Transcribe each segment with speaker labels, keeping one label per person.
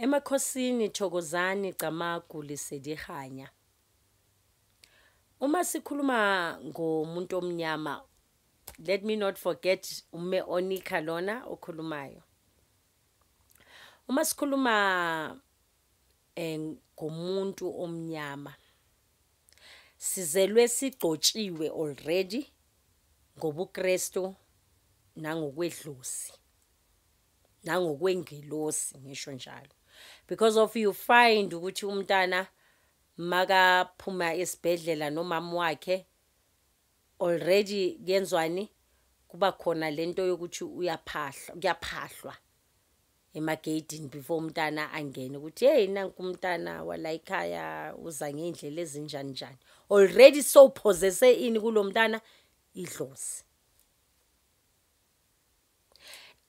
Speaker 1: Emakhosini, Thokozani, Camagu, Lesedi, Kganya. Uma sikhuluma ngomuntu omnyama, let me not forget ume Onika lona okhulumayo. Uma sikhuluma ngomuntu omnyama, sizelwe sigcotshiwe already ngobuKristu nangokwedlozi nangokwengelosi ngisho njalo, because of you find ukuthi umntana makaphuma esibhedlela nomama wakhe already kuyenzwani, kuba khona lento yokuthi kuyaphahlwa emagedini before umntana angene ukuthi hey nanku umntana wala ekhaya uza ngendlela ezinjani njani, already so possesse ini kulomntana idlozi.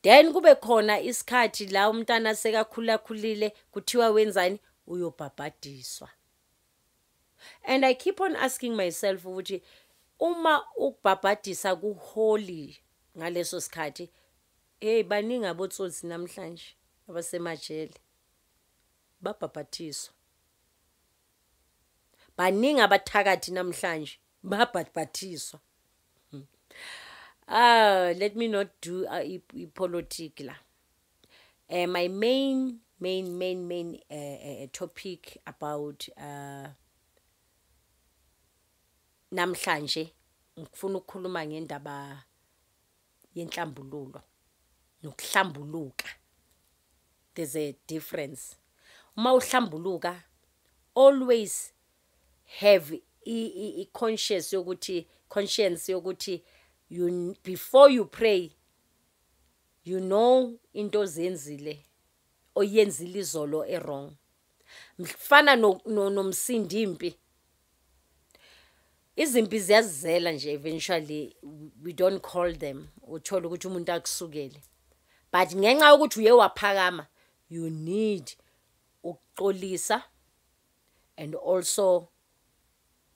Speaker 1: Then kube khona isikhathi la umntana sekakhulakhulile kuthiwa wenzani, uyobhabhadiswa. And I keep on asking myself ukuthi uma ukubhabhadisa kuholy ngaleso sikhathi, hey baningi abotsotsi namhlanje abasemajele babhabhadiswa, baningi abathakathi namhlanje babhabhadiswa. Let me not do politics la. My main topic about namhlanje ngifuna ukukhuluma ngendaba yenhlambululo nokuhlambuluka. There's a difference. Uma uhlambuluka, always have a conscience yokuthi you, before you pray, you know into zenzile oyenzile izolo wrong. Mfana nomsindi impi. Izimpi ziyazizela nje, eventually we don't call them uthola ukuthi umuntu akusukele, but ngenxa yokuthi uye waphakama, you need ukuxolisa and also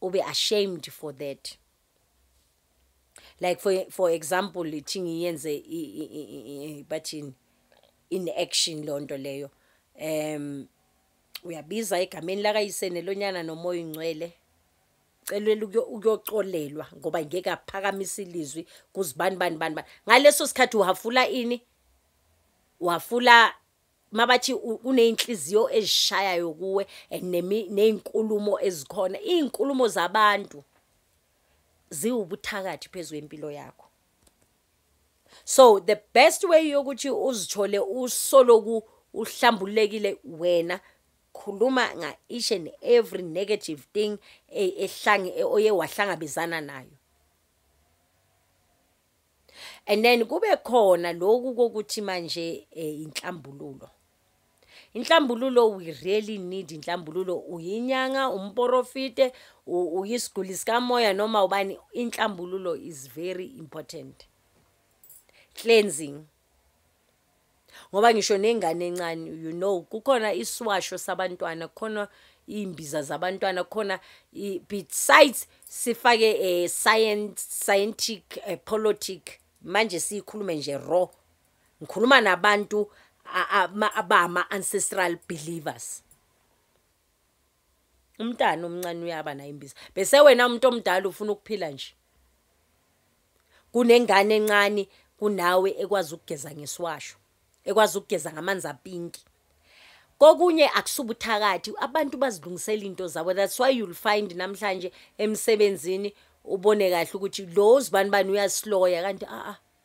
Speaker 1: ube ashamed for that. Like for example, lithi ngiyenze but in action lonto leyo, uyabiza egameni lakayisene lonyana nomoya ingcwele, celwe ukuyoxolelwa ngoba ngeke aphakamisa ilizwi kuzibani. Ngaleso sikhathi uhafula ini, uhafula mabathi uneinhliziyo ezishayayo kuwe nezinkulumo ezikhona, izinkulumo zabantu ziwubuthakathi phezulu empilo yakho. So the best way yokuthi uzithole usoloku uhlambulekile wena, khuluma nga each and every negative thing oye wahlangabezana nayo. And then kube khona lokhu kokuthi manje inhlambululo. Inhlambululo, we really need inhlambululo. Uyinyanga, umporofite, uyisiguli sikamoya noma ubani, inhlambululo is very important. Cleansing. Ngoba ngisho nengane encane, you know, kukhona isiwasho sabantwana, kukhona imbiza zabantwana, kukhona besides sifake scientific politic, manje sikhulume nje raw. Ngikhuluma nabantu abama ancestral believers. Umntana omncane uyaba na imbiza, bese wena umuntu omdala ufuna ukuphila nje. Kunengane encane kunawe ekwazi ukugeza ngesiwasho, ekwazi ukugeza ngamanzi apinki. Kokunye akusubuthakathi, abantu bazilungisela into zabo. That's why you'll find namhlanje emsebenzini ubone kahle ukuthi lo zibani uyasloya kanti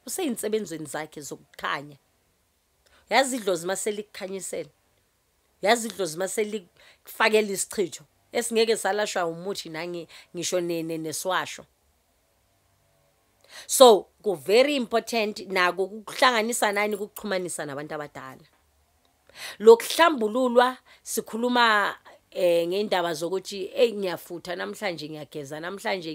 Speaker 1: useyinsebenzweni zakhe zokukhanya. Yazi idlozi maseli kukhanyisela, yazi idlozi maseli kufakela isichitho esingeke salashwa umuthi nange ngisho neswasho. So go very important nako ukuhlanganisa nani, ukuxhumanisa nabantu abadala. Lokuhlambululwa sikhuluma ngendaba zokuthi ngiyafutha namhlanje, ngiyageza namhlanje,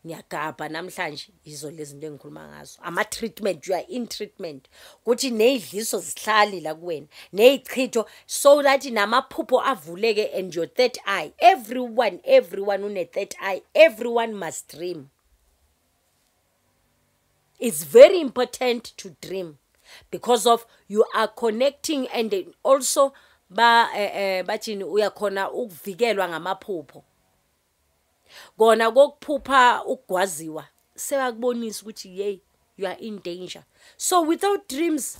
Speaker 1: ngiyagaba namhlanje. Izo lezi zinto engikhuluma ngazo, ama treatment. You are in treatment ukuthi nezidliso zihlali la kuwena, nezichitho, so that namaphupho avuleke and your third eye. Everyone une third eye. Everyone must dream. It's very important to dream because of you are connecting, and also bathini uyakhona ukuvikelwa ngamaphupho kona kokuphupha ukugwaziwa sebakubonisa ukuthi hey you are in danger. So without dreams,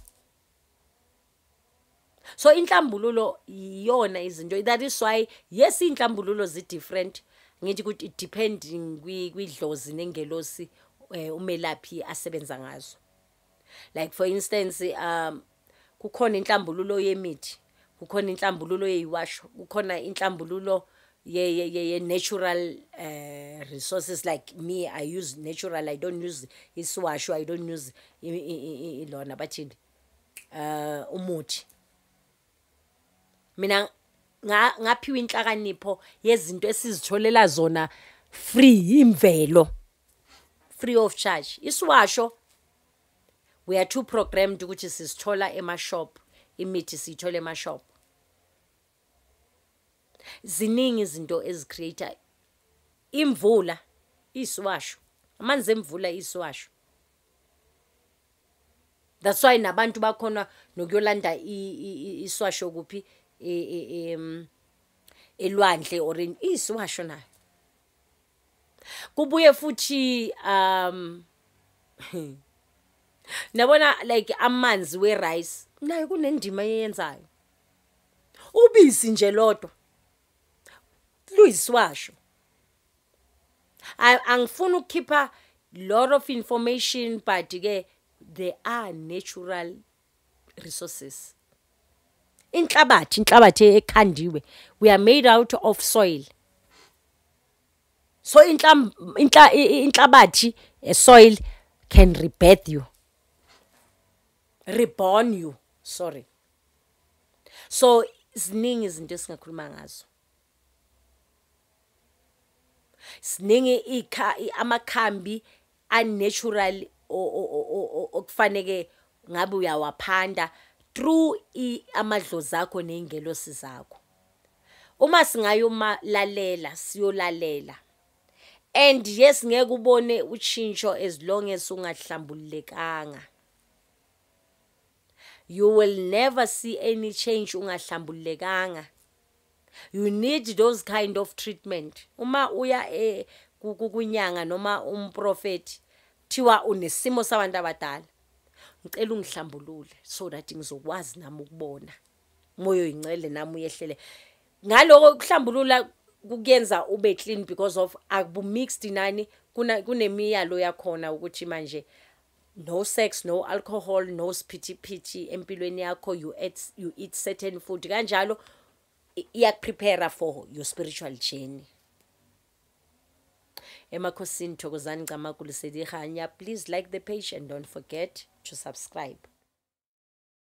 Speaker 1: so inhlambululo iyona izinto. That is why yes inhlambululo zi different, ngithi ukuthi depending kwidlozi nengelosi umelaphi asebenza ngazo. Like for instance kukhona inhlambululo yemithi, kukhona inhlambululo yeyiwasho, kukhona inhlambululo ye natural resources. Like me, I use natural, I don't use Isiwasho, I don't use ilona bathini umuthi. Mina ngaphiwa inhlakanipho yezinto esizitholela zona free, imvelo, free of charge. Isiwasho we are too programmed ukuthi sisithola ema-shop, imithi siyithola ema-shop. Ziningi izinto ezicreate imvula, isiwasho, amanzi emvula isiwasho. That's why nabantu bakhona nokuyolanda isiwasho kuphi elwandle or isiwasho nayo. Kubuye futhi nabona like amanzi we rice nayo kunendima eyenzayo. Ubisi nje lodwa luyisiwasho. Angifuna ukukhipha lot of information, but ke there are natural resources. Inhlabathi ekhandiwe, we are made out of soil. So inhlabathi, soil can rebirth you, reborn you, sorry. So ziningi izinto esingakhuluma ngazo. Siningi amakhambi unnatural okufanele ngabe uyawaphanda through amadlozi akho neingelosi zakho. Uma singayomalalela siyolalela, and yes ngeke ubone utshintsho as long as ungahlambulekanga. You will never see any change ungahlambulekanga. You need those kind of treatment. Uma uya kunyanga noma umprofeti thiwa unesimo sabantu abadala, ngicela ungihlambulule so that ngizokwazi nami ukubona moyo ingcele nami uyehlele. Ngaloko ukuhlambulula kuyenza ube clean because of akubu mixed nani, kunemiyalo yakhona ukuthi manje no sex, no alcohol, no spiti empilweni yakho, you eat certain food kanjalo prepare for your spiritual journey. Emakhosini, Thokozani, Camagu, Lesedi, Kganya. Please like the page and don't forget to subscribe.